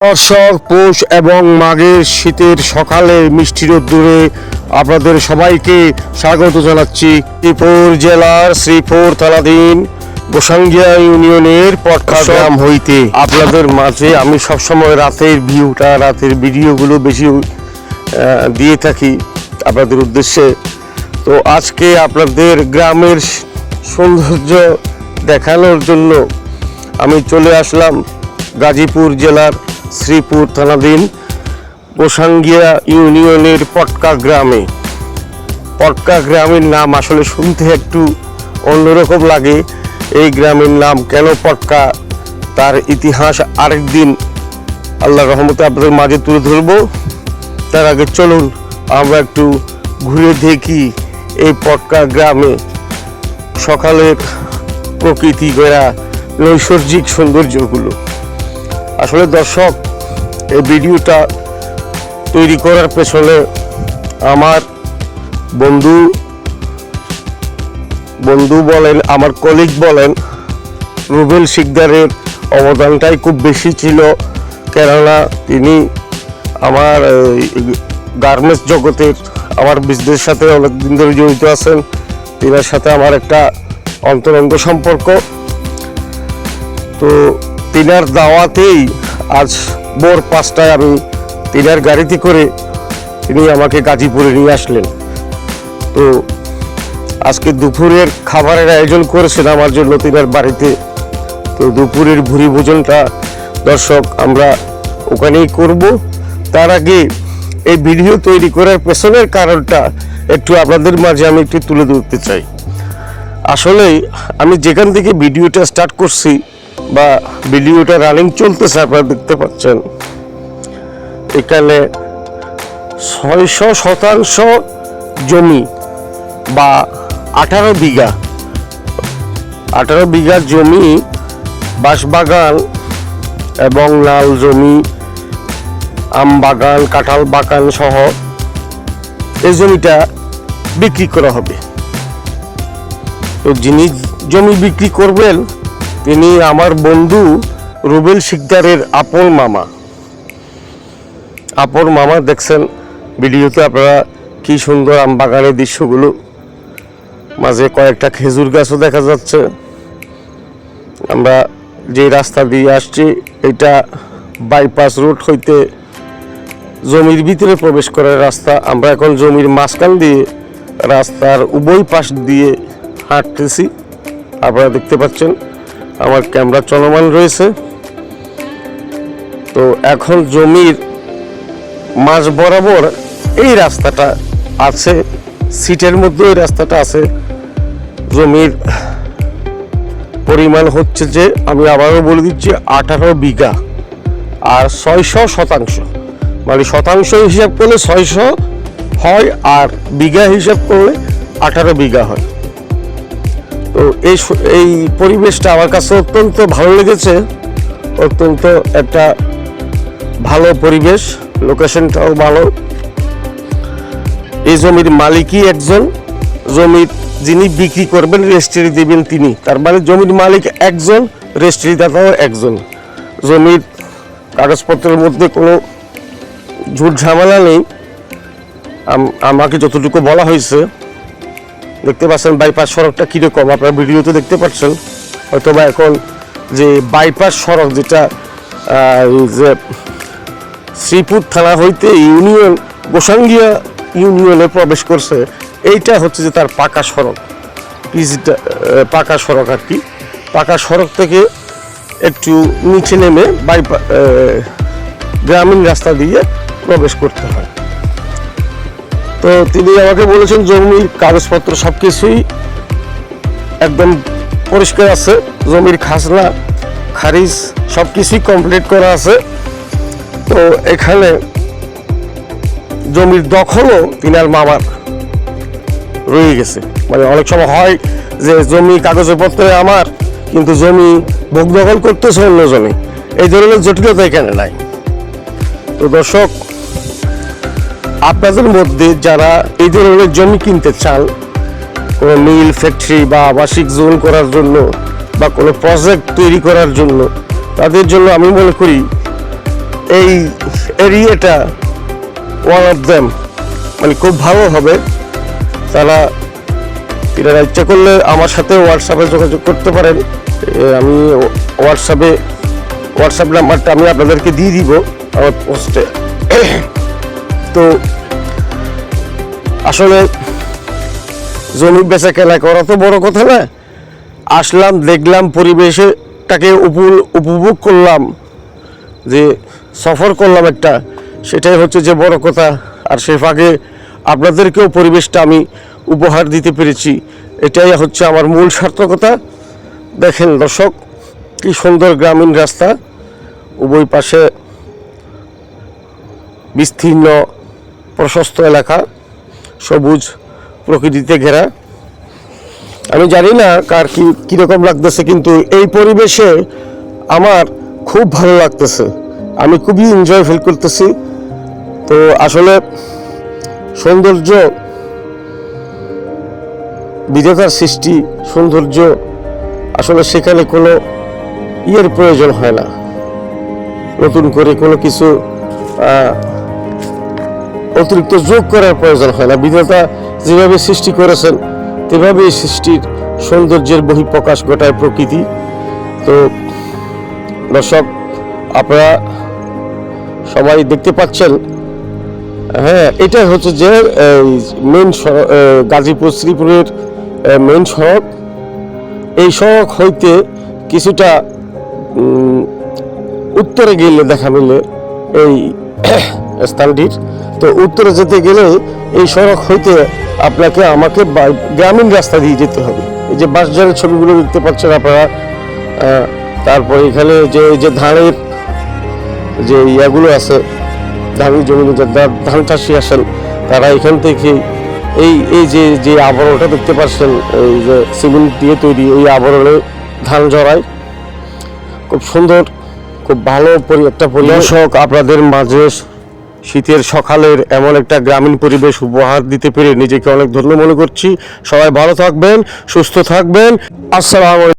দর্শক, পৌষ এবং মাঘের শীতের সকালে মিষ্টি রোদ্দুরে আপনাদের সবাইকে স্বাগত জানাচ্ছি। শ্রীপুর জেলার শ্রীপুর থানাধীন গোসাঙ্গিয়া ইউনিয়নের পটকা গ্রাম হইতে আপনাদের মাঝে আমি সবসময় রাতের ভিডিওগুলো বেশি দিয়ে থাকি আপনাদের উদ্দেশ্যে। তো আজকে আপনাদের গ্রামের সৌন্দর্য দেখানোর জন্য আমি চলে আসলাম গাজীপুর জেলার শ্রীপুর থানাধীন গোসাঙ্গিয়া ইউনিয়নের পটকা গ্রামে। পটকা গ্রামের নাম আসলে শুনতে একটু অন্যরকম লাগে। এই গ্রামের নাম কেন পটকা, তার ইতিহাস আরেকদিন আল্লাহর রহমতে আপনাদের মাঝে তুলে ধরবো। তার আগে চলুন আমরা একটু ঘুরে দেখি এই পটকা গ্রামে সকালের প্রকৃতি গড়া নৈসর্গিক সৌন্দর্যগুলো। আসলে দর্শক, এই ভিডিওটা তৈরি করার পেছনে আমার বন্ধু বলেন, আমার কলিগ বলেন, রুবেল শিকদারের অবদানটাই খুব বেশি ছিল। কেননা তিনি আমার গার্মেন্টস জগতের আমার বিজনেসের সাথে অনেকদিন ধরে জড়িত আছেন। তিনার সাথে আমার একটা অন্তরঙ্গ সম্পর্ক। তো তিনার দাওয়াতেই আজ ভোর 5টায় আমি তিনার গাড়িতে করে তিনি আমাকে গাজীপুরে নিয়ে আসলেন। তো আজকে দুপুরের খাবারের আয়োজন করেছেন আমার জন্য তিনার বাড়িতে। তো দুপুরের ভুরি ভোজনটা দর্শক আমরা ওখানেই করব। তার আগে এই ভিডিও তৈরি করার পেছনের কারণটা একটু আপনাদের মাঝে আমি একটু তুলে ধরতে চাই। আসলে আমি যেখান থেকে ভিডিওটা স্টার্ট করছি বা ভিডিওটা রানিং চলতেছে, আপনারা দেখতে পাচ্ছেন এখানে 600% জমি বা 18 বিঘা জমি, বাঁশবাগান এবং লাল জমি, আম বাগান, কাঁঠাল বাগান সহ এই জমিটা বিক্রি করা হবে। তো যিনি জমি বিক্রি করবেন তিনি আমার বন্ধু রুবেল শিকদারের আপন মামা। দেখছেন ভিডিওতে আপনারা কি সুন্দর আম বাগানের দৃশ্যগুলো, মাঝে কয়েকটা খেজুর গাছও দেখা যাচ্ছে। আমরা যে রাস্তা দিয়ে আসছি এটা বাইপাস রোড হইতে জমির ভিতরে প্রবেশ করার রাস্তা। আমরা এখন জমির মাঝখান দিয়ে রাস্তার উভয় পাশ দিয়ে হাঁটতেছি। আপনারা দেখতে পাচ্ছেন আমার ক্যামেরা চলমান রয়েছে। তো এখন জমির মাঝ বরাবর এই রাস্তাটা আছে, সিটের মধ্যে এই রাস্তাটা আছে। জমির পরিমাণ হচ্ছে যে, আমি আবারও বলে দিচ্ছি, 18 বিঘা আর 600%, মানে শতাংশ হিসাব করলে 600 হয় আর বিঘা হিসাব করলে 18 বিঘা হয়। তো এই পরিবেশটা আমার কাছে অত্যন্ত ভালো লেগেছে। অত্যন্ত একটা ভালো পরিবেশ, লোকেশনটাও ভালো। এই জমির মালিকই একজন, জমির যিনি বিক্রি করবেন রেজিস্ট্রি দেবেন তিনি, তার মানে জমির মালিক একজন, রেজিস্ট্রি দাতাও একজন। জমির কাগজপত্রের মধ্যে কোনো ঝুট ঝামেলা নেই। আমাকে যতটুকু বলা হয়েছে, দেখতে পাচ্ছেন বাইপাস সড়কটা কীরকম, আপনার ভিডিওতে দেখতে পাচ্ছেন। হয়তোবা এখন যে বাইপাস সড়ক যেটা যে শ্রীপুর থানা হইতে গোসাঙ্গিয়া ইউনিয়নে প্রবেশ করছে, এইটা হচ্ছে যে তার পাকা সড়ক, পাকা সড়ক আর কি। পাকা সড়ক থেকে একটু নিচে নেমে গ্রামীণ রাস্তা দিয়ে প্রবেশ করতে হয়। তো তিনি আমাকে বলেছেন জমির কাগজপত্র সব কিছুই একদম পরিষ্কার আছে, জমির খাজনা খারিজ সব কিছুই কমপ্লিট করা আছে। তো এখানে জমির দখলও তিনার মামার রয়ে গেছে। মানে অনেক সময় হয় যে জমি কাগজপত্রে আমার, কিন্তু জমি ভোগ দখল করতেছে অন্যজনে, এই ধরনের জটিলতা এখানে নাই। তো দর্শক, আপনাদের মধ্যে যারা এই ধরনের জমি কিনতে চান, কোনো মিল, ফ্যাক্টরি বা আবাসিক জোন করার জন্য বা কোনো প্রজেক্ট তৈরি করার জন্য, তাদের জন্য আমি মনে করি এই এরিয়াটা ওয়ান অফ দেম, মানে খুব ভালো হবে। তারা ইচ্ছা করলে আমার সাথে হোয়াটসঅ্যাপে যোগাযোগ করতে পারেন। আমি হোয়াটসঅ্যাপ নাম্বারটা আমি আপনাদেরকে দিয়ে দিব আমার পোস্টে। তো আসলে জমি বেচা কেনা করা তো বড় কথা না, আসলাম, দেখলাম, পরিবেশটাকে উপভোগ করলাম, যে সফর করলাম একটা, সেটাই হচ্ছে যে বড় কথা। আর সে ফাঁকে আপনাদেরকেও পরিবেশটা আমি উপহার দিতে পেরেছি, এটাই হচ্ছে আমার মূল সার্থকতা। দেখেন দর্শক, কি সুন্দর গ্রামীণ রাস্তা, উভয় পাশে বিস্তীর্ণ প্রশস্ত এলাকা, সবুজ প্রকৃতিতে ঘেরা। আমি জানি না কার কীরকম লাগতেছে, কিন্তু এই পরিবেশে আমার খুব ভালো লাগতেছে, আমি খুবই এনজয় ফিল করতেছি। তো আসলে সৌন্দর্য বিধাতার সৃষ্টি, সৌন্দর্য আসলে সেখানে কোনো প্রয়োজন হয় না, নতুন করে কোনো কিছু অতিরিক্ত যোগ করার প্রয়োজন হয় না। বিধাতা যেভাবে সৃষ্টি করেছেন তেভাবেই সৃষ্টির সৌন্দর্যের বহিঃপ্রকাশ ঘটায় প্রকৃতি। তো দর্শক, আপনারা সবাই দেখতে পাচ্ছেন, হ্যাঁ, এটা হচ্ছে যে মেন গাজীপুর শ্রীপুরের মেন সড়ক। এই সড়ক হইতে কিছুটা উত্তরে গেলে দেখা মিলে এই স্থানটির। তো উত্তরে যেতে গেলে এই সড়ক হইতে আপনাকে আমাকে গ্রামীণ রাস্তা দিয়ে যেতে হবে। এই যে বাঁশঝাড়ের ছবিগুলো দেখতে পাচ্ছেন আপনারা, তারপরে এখানে যে ধানের যে ইয়াগুলো আছে, ধানের জমিনে ধান চাষি আসেন, তারা এখান থেকে এই যে আবরণটা দেখতে পাচ্ছেন, এই যে সিমেন্ট দিয়ে তৈরি, এই আবরণে ধান জড়ায়। খুব সুন্দর, খুব ভালো একটা পরিবেশ। আপনাদের মাঝে শীতের সকালের এমন একটা গ্রামীণ পরিবেশ উপহার দিতে পেরে নিজেকে অনেক ধন্য মনে করছি। সবাই ভালো থাকবেন, সুস্থ থাকবেন। আসসালামু আলাইকুম।